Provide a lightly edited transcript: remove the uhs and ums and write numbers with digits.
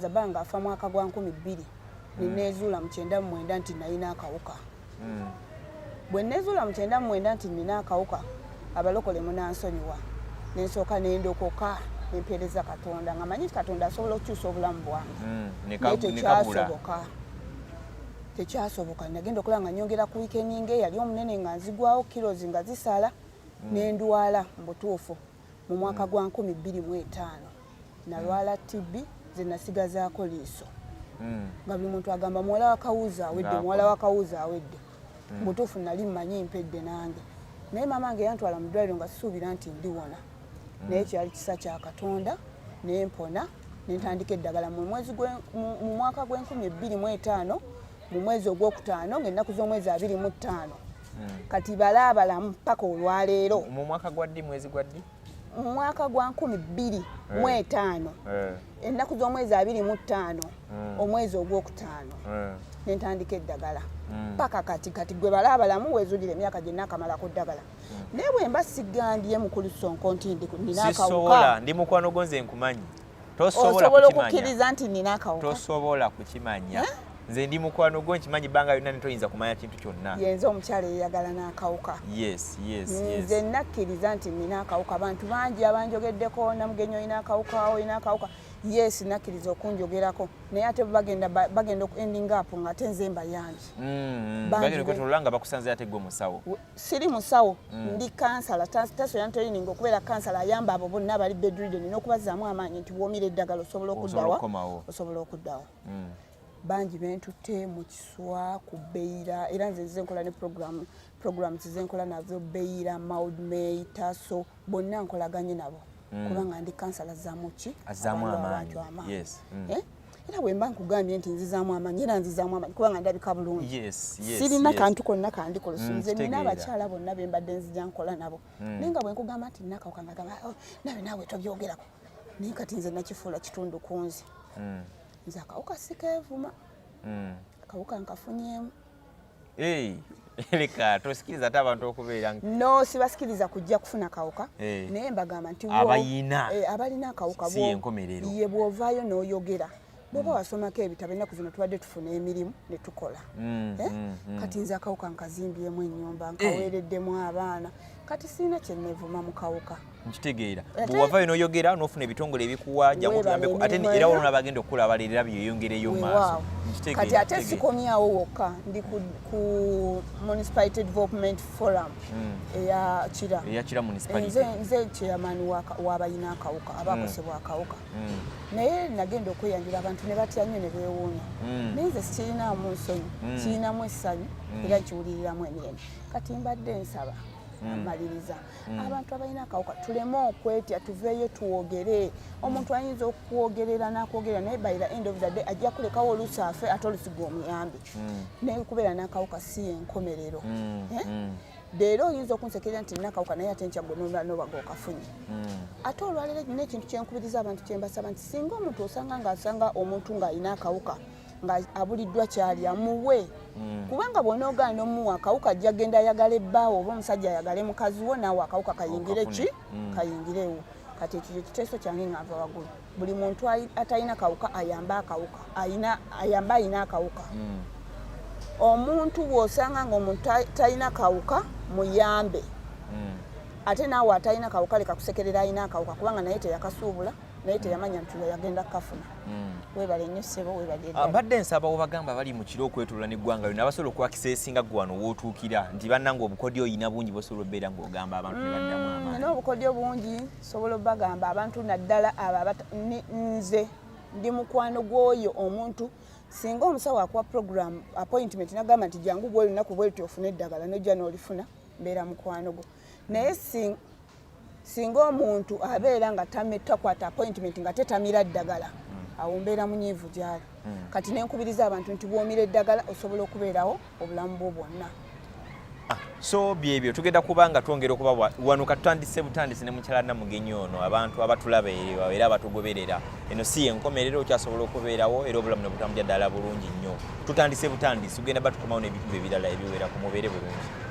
Zabanga afa mwaka gwa 2000 ninezuula mu 99 nti nalina akawuka. Bwe nezuula mu 99 nti nina akawuka abalokole munansonyiwa nensooka nendokoka empeereza Katonda nga manyi Katonda asobola okukyusa obulamu bwange. Tekyasoboka nagenda okulaba nga nyongera ku weekending yali omunene nga nzigwawo kilozi nga zisala nendwala mu butuufu mu mwaka gwa 2005 nalwala TB zenasigazaako liiso nga buli muntu agamba muwala wakawuza awedde muwala wakawuza awedde mutuufu nali mmanyi mpedde nange naye mama wange yantwala mu ddwaliro nga sisuubira nti ndiwona naye kyali kisa kya Katonda nempona nentandika eddagala mu mwaka gw'2005 mu mwezi ogwokutaano ng'ennaku z'omwezi 25 kati balaabalamu paka olwaleero mu mwaka gwa ddi mwezi gwa ddi mu mwaka gwa 2005 ennaku z'omwezi 25 omwezi ogwokutaano nentandika eddagala paka kati gwe balaabalamu weezulira emyaka gye naakamala ku ddagala naye bwe mba sigandye mukulu Sonko nti nina akawuka ndi mukwano gonze nkumanyi osobola okukkiriza nti nina akawuka tosobola kukimanya nze ndi mukwano gwo nkimanyi bbanga yonna netoyinza kumanya kintu kyonna yenze omukyala eyagala n'akawuka nze nakkiriza nti nina akawuka abantu bangi abanjogeddeko namugenyi olina akawuka yes nakkiriza okunjogerako naye ate bagenda okuendinga apo nga ate nze mbayambi bagenda okwetolola nga bakusanze ate gwe musawo siri musawo ndi kansala tasobola ntolininga okubeera kansala ayamba abo bonna abali bedridden n'okubazaamu amaanyi nti bwomira eddagala osobola okuddawo bangi bentutte mu kiswa ku Beira era nze nkola ne programs zenkola nazo Beira Maud May Taso bonna nkolaganye nabo kubanga ndi kansala zamuki azamu amaanyi era bwe mba nkugambye nti nzizaamu amaanyi era nzizaamu amaanyi kubanga ndabika bulungi sirina kantu konna kandikola nze nina abakyala bonna be mbadde nzija nkola nabo naye nga bwe nkugamba nti nina akawuka nga gamba nawe tobyogerako naye kati nze nakifuula kitundu ku nze nze akawuka sikeevuma akawuka nkafunyeemu leka tosikiriza ate abantu okubeera no sibasikiriza kujja kufuna kawuka naye mbagamba nti abalina akawuka ye bw'ovaayo n'oyogera bw'oba wasomako ebitabo ennaku zino tubadde tufuna emirimu ne tukola kati nze akawuka nkazimbyemu ennyumba nkaweereddemu abaana kati sirina kyenneevuma mu kawuka nkitegeera bw'ovaayo n'oyogera n'ofuna ebitongole ebikuwa jakuyambeko ate era olona bagenda okulabalirira byeyongereyo maaso kati ate sikomyawo wokka ndi ku Municipality Development Forum eya Kira nze chairman w'abalina akawuka abakosebwa akawuka naye nagenda okweyanjula abantu ne batya nnyo ne beewuunya naye nze sikirinaamu nsonyi kirinamu essanyu era nkiwuliriramu emirembe kati mbadde nsaba amaliriza abantu abalina akawuka tuleme okwetya tuveeyo tuwogere omuntu ayinza okwogerera n'akwogerera naye by the end of the day ajja kulekawo oluusi afe ate oluusi gw'omuyambi naye kubeera n'akawuka si yenkomerero leero oyinza okunsekerera nti nina akawuka naye ate nkyagwe nobaga okafunye ate olwaleero nina ekintu kyenkubiriza abantu kyembasaba nti singa omuntu osanga omuntu ng'alina akawuka nga abuliddwa kyali amuwe kubanga bw'onoogaana omuwa akawuka ajja genda ayagala ebbaawo oba omusajja ayagale mukazi wo naawe akawuka kayingirewo kati ekyo kiteeso kyange nga nva waggulu buli muntu atalina kawuka ayamba alina akawuka omuntu bw'osanga ng'omuntu talina kawuka muyambe ate naawe atalina kawuka leka kusekerera alina akawuka kubanga naye teyakasuubula naye teyamanya nti yagenda kafuna webale nnyo ssebo webale mbadde nsaba obagamba bali mu kiro okwetulula n'eggwanga lino abasobola okuwakisa esinga gwe wano wootuukira nti bannanga obukodyo oyina bungi bosobola obbeera ng'ogamba abantu ne baddamu amaanyi n'obukodyo bungi sobola obagamba abantu naddala abo nze ndi mukwano gw'oyo omuntu singa omusawo akuwa program appointment nagamba nti jangu bwe lunaku bwe luti ofune eddagala nojja n'olifuna mbeera mukwano gwo naye singa omuntu abeera nga takwata appointment nga tetamira ddagala awo mbeera munyiivu gyali kati nenkubiriza abantu nti bwomira eddagala osobola okubeerawo obulamu bwo bwonna so byebyo tugenda kubanga twongera okuba wano katutandise butandisi ne mukyala Namugenyi ono abantu abatulaba era abatugoberera eno si yenkomerero okyasobola okubeerawo era obulamu ne butambulira ddala bulungi nnyo tutandise butandisi tugenda batukomawo n'ebintu ebirala ebiwera ku mubeere bulungi